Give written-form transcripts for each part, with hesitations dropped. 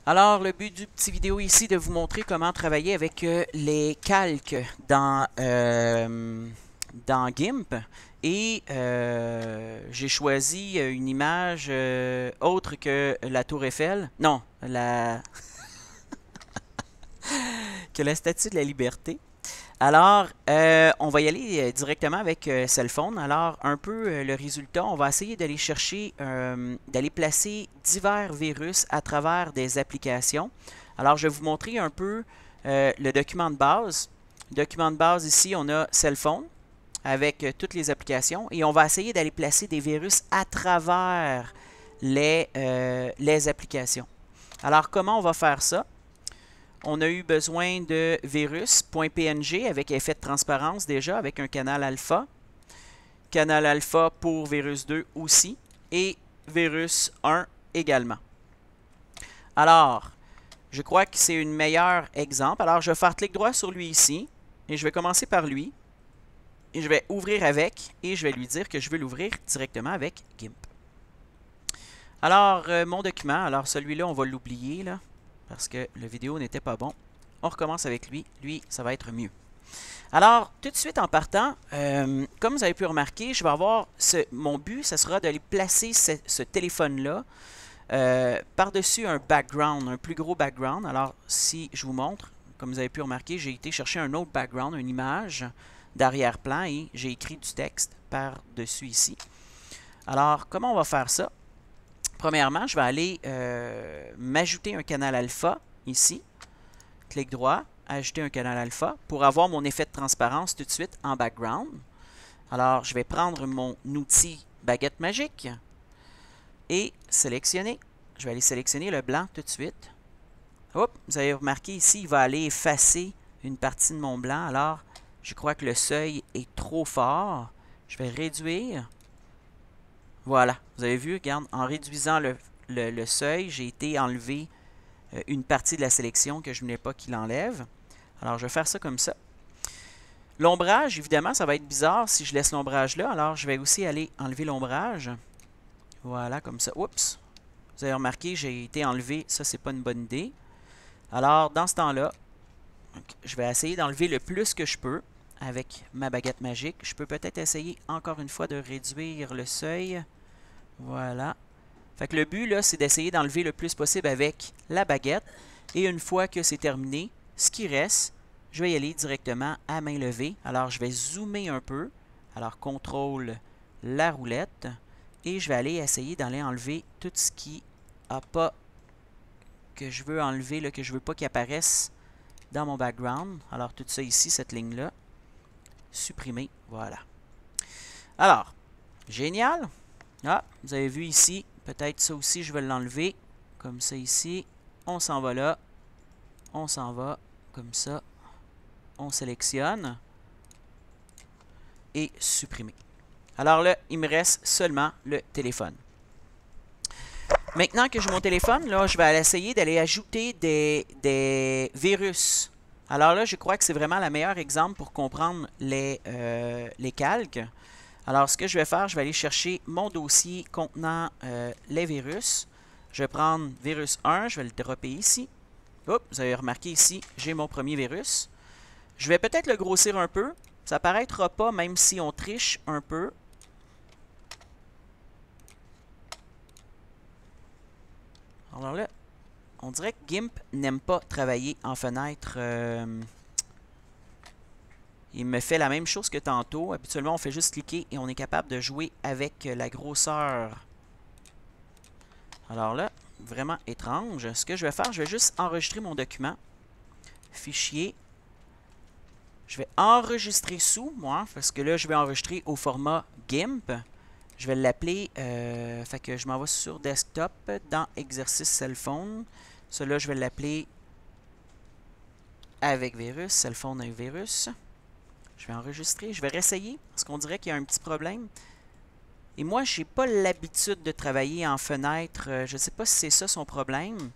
Alors, le but du petit vidéo ici, de vous montrer comment travailler avec les calques dans GIMP. Et j'ai choisi une image autre que la Tour Eiffel. Non, que la Statue de la Liberté. Alors, on va y aller directement avec Cellphone. Alors, un peu le résultat, on va essayer d'aller chercher, d'aller placer divers virus à travers des applications. Alors, je vais vous montrer un peu le document de base. Le document de base ici, on a Cellphone avec toutes les applications et on va essayer d'aller placer des virus à travers les applications. Alors, comment on va faire ça? On a eu besoin de virus.png avec effet de transparence déjà, avec un canal alpha. Canal alpha pour virus 2 aussi. Et virus 1 également. Alors, je crois que c'est un meilleur exemple. Alors, je vais faire clic droit sur lui ici. Et je vais commencer par lui. Et je vais ouvrir avec. Et je vais lui dire que je veux l'ouvrir directement avec GIMP. Alors, mon document. Alors, celui-là, on va l'oublier là. Parce que la vidéo n'était pas bon. On recommence avec lui. Lui, ça va être mieux. Alors, tout de suite en partant, comme vous avez pu remarquer, je vais avoir mon but, ça sera d'aller placer ce téléphone-là par-dessus un background, un plus gros background. Alors, si je vous montre, comme vous avez pu remarquer, j'ai été chercher un autre background, une image d'arrière-plan et j'ai écrit du texte par-dessus ici. Alors, comment on va faire ça? Premièrement, je vais aller m'ajouter un canal alpha ici. Clic droit, ajouter un canal alpha pour avoir mon effet de transparence tout de suite en background. Alors, je vais prendre mon outil baguette magique et sélectionner. Je vais aller sélectionner le blanc tout de suite. Hop, vous avez remarqué ici, il va aller effacer une partie de mon blanc. Alors, je crois que le seuil est trop fort. Je vais réduire. Voilà, vous avez vu, regarde, en réduisant le seuil, j'ai été enlever une partie de la sélection que je ne voulais pas qu'il enlève. Alors, je vais faire ça comme ça. L'ombrage, évidemment, ça va être bizarre si je laisse l'ombrage là. Alors, je vais aussi aller enlever l'ombrage. Voilà, comme ça. Oups! Vous avez remarqué, j'ai été enlevé. Ça, c'est pas une bonne idée. Alors, dans ce temps-là, je vais essayer d'enlever le plus que je peux avec ma baguette magique. Je peux peut-être essayer encore une fois de réduire le seuil. Voilà. Fait que le but, là, c'est d'essayer d'enlever le plus possible avec la baguette. Et une fois que c'est terminé, ce qui reste, je vais y aller directement à main levée. Alors, je vais zoomer un peu. Alors, contrôle la roulette. Et je vais aller essayer d'aller enlever tout ce qui n'a pas, que je veux enlever, là, que je veux pas qu'il apparaisse dans mon background. Alors, tout ça ici, cette ligne-là. Supprimer. Voilà. Alors, génial. Ah, vous avez vu ici, peut-être ça aussi, je vais l'enlever. Comme ça ici. On s'en va là. On s'en va. Comme ça. On sélectionne. Et supprimer. Alors là, il me reste seulement le téléphone. Maintenant que j'ai mon téléphone, là, je vais essayer d'aller ajouter des virus. Alors là, je crois que c'est vraiment le meilleur exemple pour comprendre les calques. Alors, ce que je vais faire, je vais aller chercher mon dossier contenant les virus. Je vais prendre virus 1, je vais le dropper ici. Oups, vous avez remarqué ici, j'ai mon premier virus. Je vais peut-être le grossir un peu. Ça ne paraîtra pas, même si on triche un peu. Alors là, on dirait que GIMP n'aime pas travailler en fenêtre. Il me fait la même chose que tantôt. Habituellement, on fait juste cliquer et on est capable de jouer avec la grosseur. Alors là, vraiment étrange. Ce que je vais faire, je vais juste enregistrer mon document. Fichier. Je vais enregistrer sous, moi, parce que là, je vais enregistrer au format GIMP. Je vais l'appeler, fait que je m'en vais sur desktop, dans exercice cellphone. Celui-là, je vais l'appeler avec virus, cellphone avec virus. Je vais enregistrer, je vais réessayer, parce qu'on dirait qu'il y a un petit problème. Et moi, je n'ai pas l'habitude de travailler en fenêtre. Je ne sais pas si c'est ça son problème.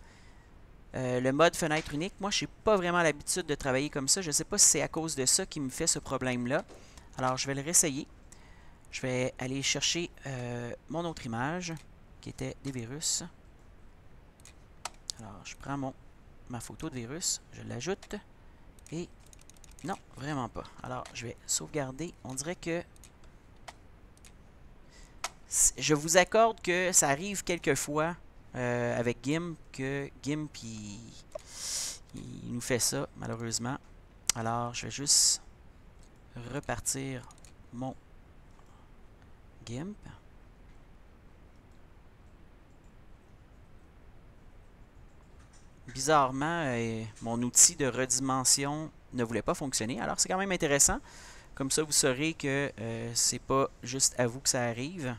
Le mode fenêtre unique, moi, je n'ai pas vraiment l'habitude de travailler comme ça. Je ne sais pas si c'est à cause de ça qui me fait ce problème-là. Alors, je vais le réessayer. Je vais aller chercher mon autre image, qui était des virus. Alors, je prends ma photo de virus, je l'ajoute, et non, vraiment pas. Alors, je vais sauvegarder. On dirait que je vous accorde que ça arrive quelquefois avec GIMP, que GIMP, il nous fait ça, malheureusement. Alors, je vais juste repartir mon GIMP. Bizarrement, mon outil de redimension ne voulait pas fonctionner. Alors, c'est quand même intéressant. Comme ça, vous saurez que c'est pas juste à vous que ça arrive.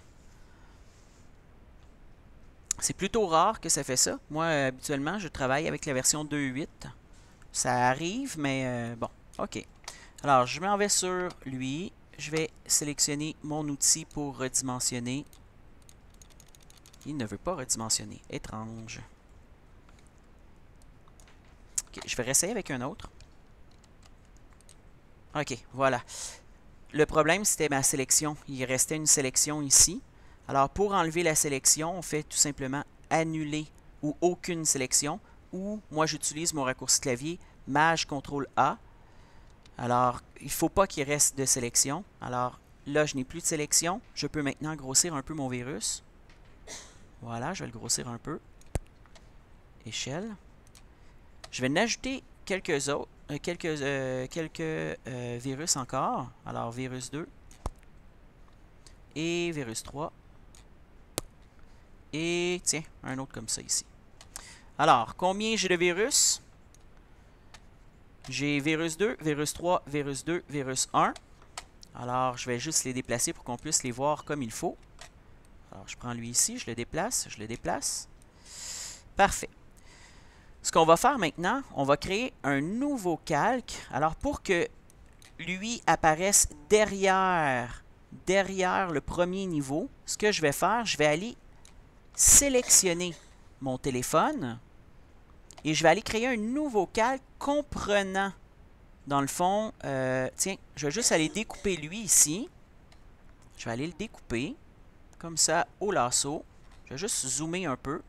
C'est plutôt rare que ça fait ça. Moi, habituellement, je travaille avec la version 2.8. Ça arrive, mais bon, OK. Alors, je m'en vais sur lui. Je vais sélectionner mon outil pour redimensionner. Il ne veut pas redimensionner. Étrange. OK, je vais réessayer avec un autre. OK, voilà. Le problème, c'était ma sélection. Il restait une sélection ici. Alors, pour enlever la sélection, on fait tout simplement annuler ou aucune sélection. Ou, moi, j'utilise mon raccourci clavier Maj CTRL A. Alors, il ne faut pas qu'il reste de sélection. Alors, là, je n'ai plus de sélection. Je peux maintenant grossir un peu mon virus. Voilà, je vais le grossir un peu. Échelle. Je vais en ajouter quelques autres. Quelques virus encore. Alors, virus 2. Et virus 3. Et tiens, un autre comme ça ici. Alors, combien j'ai de virus? J'ai virus 2, virus 3, virus 2, virus 1. Alors, je vais juste les déplacer pour qu'on puisse les voir comme il faut. Alors, je prends lui ici, je le déplace, je le déplace. Parfait. Ce qu'on va faire maintenant, on va créer un nouveau calque. Alors, pour que lui apparaisse derrière le premier niveau, ce que je vais faire, je vais aller sélectionner mon téléphone et je vais aller créer un nouveau calque comprenant, dans le fond, tiens, je vais juste aller découper lui ici. Je vais aller le découper, comme ça, au lasso. Je vais juste zoomer un peu.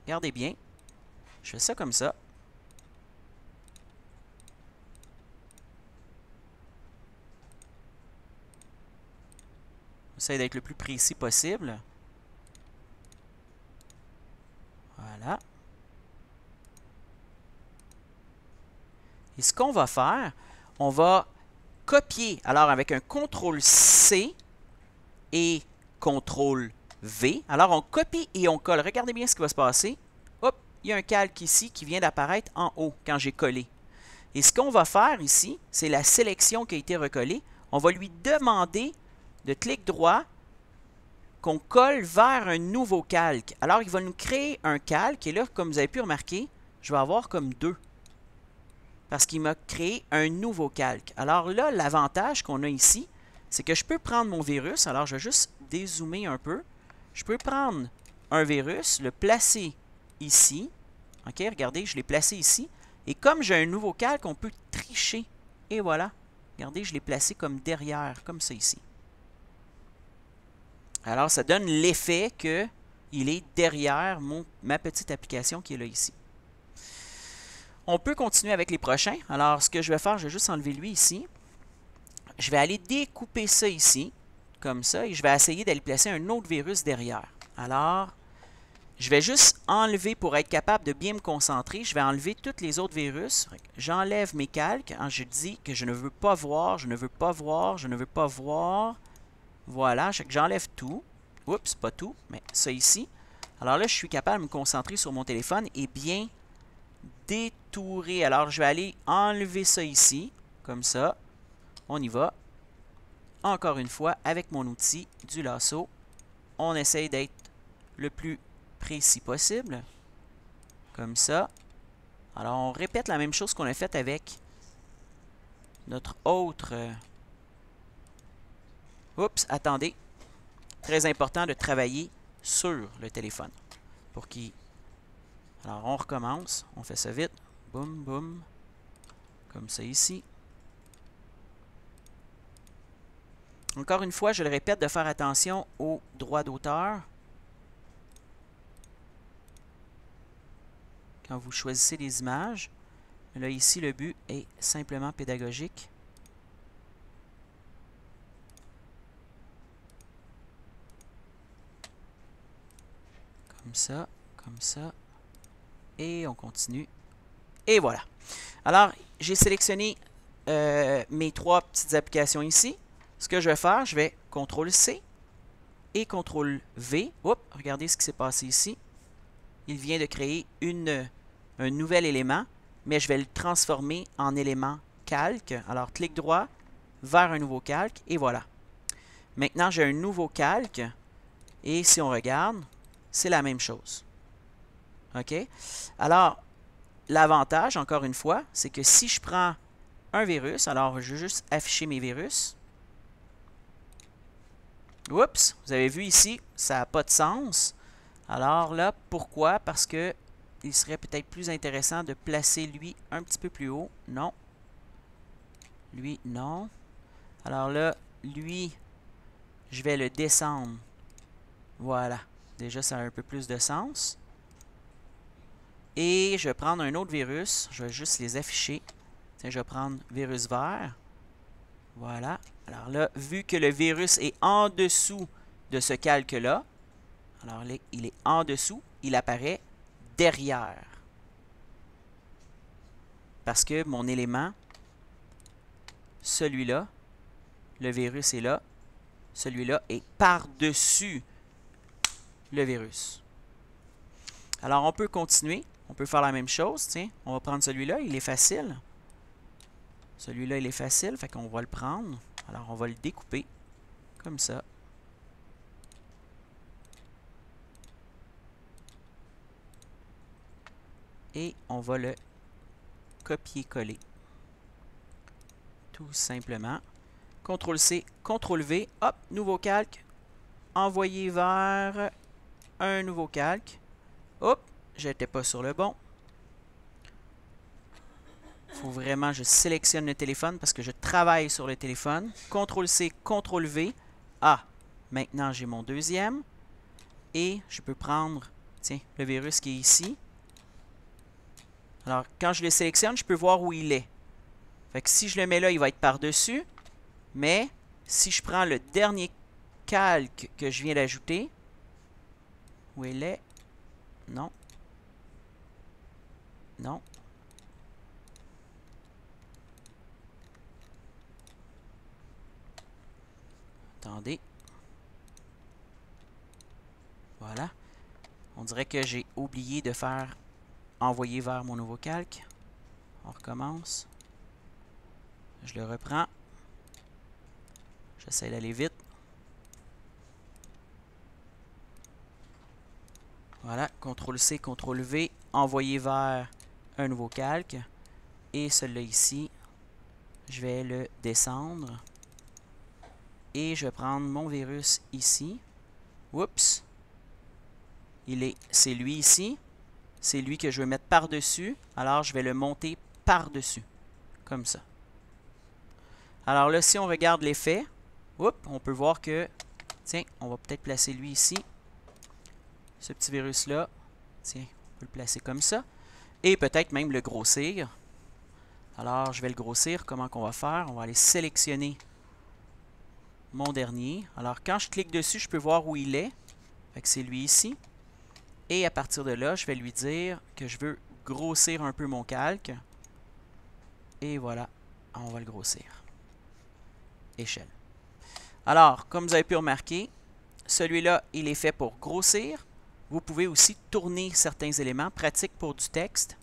Regardez bien. Je fais ça comme ça. J'essaie d'être le plus précis possible. Voilà. Et ce qu'on va faire, on va copier. Alors, avec un CTRL-C et CTRL-V. Alors, on copie et on colle. Regardez bien ce qui va se passer. Hop, il y a un calque ici qui vient d'apparaître en haut quand j'ai collé. Et ce qu'on va faire ici, c'est la sélection qui a été recollée. On va lui demander de clic droit qu'on colle vers un nouveau calque. Alors, il va nous créer un calque. Et là, comme vous avez pu remarquer, je vais avoir comme 2. Parce qu'il m'a créé un nouveau calque. Alors là, l'avantage qu'on a ici, c'est que je peux prendre mon virus. Alors, je vais juste dézoomer un peu. Je peux prendre un virus, le placer ici. OK, regardez, je l'ai placé ici. Et comme j'ai un nouveau calque, on peut tricher. Et voilà. Regardez, je l'ai placé comme derrière, comme ça ici. Alors, ça donne l'effet qu'il est derrière ma petite application qui est là ici. On peut continuer avec les prochains. Alors, ce que je vais faire, je vais juste enlever lui ici. Je vais aller découper ça ici, comme ça, et je vais essayer d'aller placer un autre virus derrière. Alors, je vais juste enlever, pour être capable de bien me concentrer, je vais enlever tous les autres virus. J'enlève mes calques. Je dis que je ne veux pas voir, je ne veux pas voir, je ne veux pas voir. Voilà, j'enlève tout. Oups, pas tout, mais ça ici. Alors là, je suis capable de me concentrer sur mon téléphone et bien détourer. Alors, je vais aller enlever ça ici, comme ça. On y va. Encore une fois, avec mon outil du lasso, on essaye d'être le plus précis possible. Comme ça. Alors, on répète la même chose qu'on a fait avec notre autre... Oups, attendez. Très important de travailler sur le téléphone. Pour qu'il... Alors, on recommence. On fait ça vite. Boum, boum. Comme ça ici. Encore une fois, je le répète, de faire attention aux droits d'auteur. quand vous choisissez des images. Mais là, ici, le but est simplement pédagogique. Comme ça. Et on continue. Et voilà. Alors, j'ai sélectionné mes 3 petites applications ici. Ce que je vais faire, je vais CTRL-C et CTRL-V. Oups, regardez ce qui s'est passé ici. Il vient de créer un nouvel élément, mais je vais le transformer en élément calque. Alors, clic droit vers un nouveau calque, et voilà. Maintenant, j'ai un nouveau calque, et si on regarde, c'est la même chose. OK? Alors, l'avantage, encore une fois, c'est que si je prends un virus, alors je vais juste afficher mes virus. Oups, vous avez vu ici, ça n'a pas de sens. Alors là, pourquoi? Parce que il serait peut-être plus intéressant de placer lui un petit peu plus haut. Non. Lui, non. Alors là, lui, je vais le descendre. Voilà. Déjà, ça a un peu plus de sens. Et je vais prendre un autre virus. Je vais juste les afficher. Tiens, je vais prendre virus vert. Voilà. Alors là, vu que le virus est en dessous de ce calque-là, alors là, il est en dessous, il apparaît derrière. Parce que mon élément, celui-là, le virus est là, celui-là est par-dessus le virus. Alors, on peut continuer. On peut faire la même chose. Tiens, on va prendre celui-là. Il est facile. Celui-là, il est facile. Fait qu'on va le prendre. Alors, on va le découper. Comme ça. Et on va le copier-coller. Tout simplement. CTRL-C, CTRL-V. Hop, nouveau calque. Envoyer vers un nouveau calque. Hop, j'étais pas sur le bon. Il faut vraiment que je sélectionne le téléphone parce que je travaille sur le téléphone. CTRL-C, CTRL-V. Ah, maintenant j'ai mon deuxième. Et je peux prendre, tiens, le virus qui est ici. Alors, quand je le sélectionne, je peux voir où il est. Fait que si je le mets là, il va être par-dessus. Mais, si je prends le dernier calque que je viens d'ajouter, où il est? Non. Non. Attendez. Voilà. On dirait que j'ai oublié de faire envoyer vers mon nouveau calque. On recommence. Je le reprends. J'essaie d'aller vite. Voilà. CTRL-C, CTRL-V. Envoyer vers un nouveau calque. Et celui-là ici, je vais le descendre. Et je vais prendre mon virus ici. Oups. C'est lui ici. C'est lui que je veux mettre par-dessus. Alors, je vais le monter par-dessus. Comme ça. Alors là, si on regarde l'effet, on peut voir que, tiens, on va peut-être placer lui ici. Ce petit virus-là, tiens, on peut le placer comme ça. Et peut-être même le grossir. Alors, je vais le grossir. Comment qu'on va faire? On va aller sélectionner mon dernier. Alors, quand je clique dessus, je peux voir où il est. Fait que c'est lui ici. Et à partir de là, je vais lui dire que je veux grossir un peu mon calque. Et voilà, on va le grossir. Échelle. Alors, comme vous avez pu remarquer, celui-là, il est fait pour grossir. Vous pouvez aussi tourner certains éléments. Pratique pour du texte.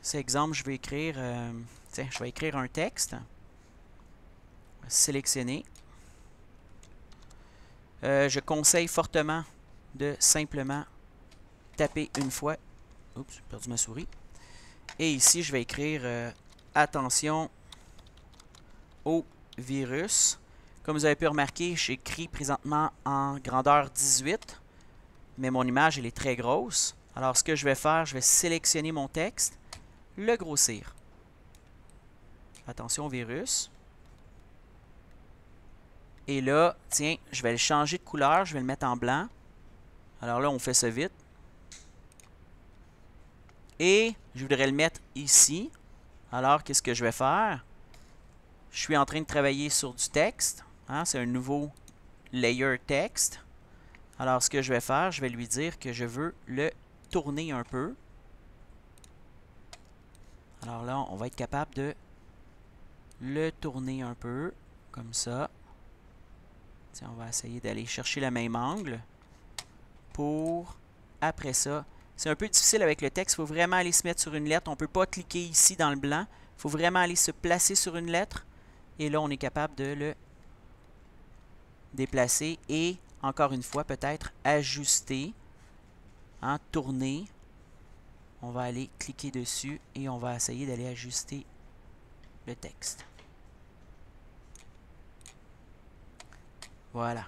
C'est exemple, je vais écrire, tiens, je vais écrire un texte. Sélectionner. Je conseille fortement de simplement taper une fois. Oups, j'ai perdu ma souris. Et ici, je vais écrire attention au virus. Comme vous avez pu remarquer, j'écris présentement en grandeur 18, mais mon image elle est très grosse. Alors, ce que je vais faire, je vais sélectionner mon texte, le grossir. Attention au virus. Et là, tiens, je vais le changer de couleur, je vais le mettre en blanc. Alors là, on fait ça vite. et je voudrais le mettre ici. Alors, qu'est-ce que je vais faire? Je suis en train de travailler sur du texte. Hein, c'est un nouveau layer texte. Alors, ce que je vais faire, je vais lui dire que je veux le tourner un peu. Alors là, on va être capable de le tourner un peu, comme ça. Tiens, on va essayer d'aller chercher le même angle pour, après ça, c'est un peu difficile avec le texte, il faut vraiment aller se mettre sur une lettre. On ne peut pas cliquer ici dans le blanc, il faut vraiment aller se placer sur une lettre. Et là, on est capable de le déplacer et, encore une fois, peut-être ajuster, hein, tourner. On va aller cliquer dessus et on va essayer d'aller ajuster le texte. Voilà.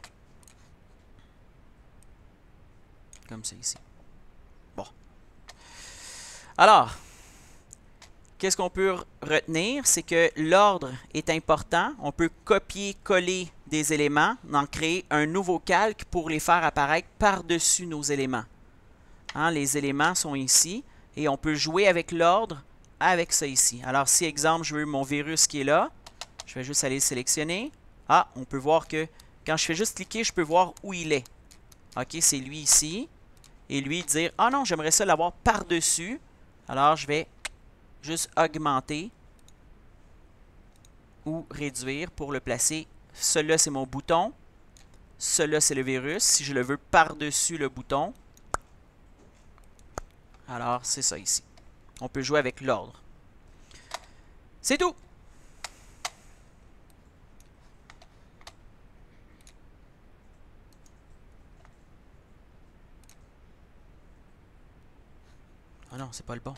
Comme ça ici. Bon. Alors, qu'est-ce qu'on peut retenir? C'est que l'ordre est important. On peut copier-coller des éléments, en créer un nouveau calque pour les faire apparaître par-dessus nos éléments. Hein, les éléments sont ici et on peut jouer avec l'ordre avec ça ici. Alors, si, exemple, je veux mon virus qui est là, je vais juste aller le sélectionner. Ah, on peut voir que quand je fais juste cliquer, je peux voir où il est. OK, c'est lui ici. Et lui dire, ah non, j'aimerais ça l'avoir par-dessus. Alors, je vais juste augmenter ou réduire pour le placer. Celui-là, c'est mon bouton. Celui-là, c'est le virus. Si je le veux par-dessus le bouton, alors c'est ça ici. On peut jouer avec l'ordre. C'est tout! Ah non, c'est pas le bon.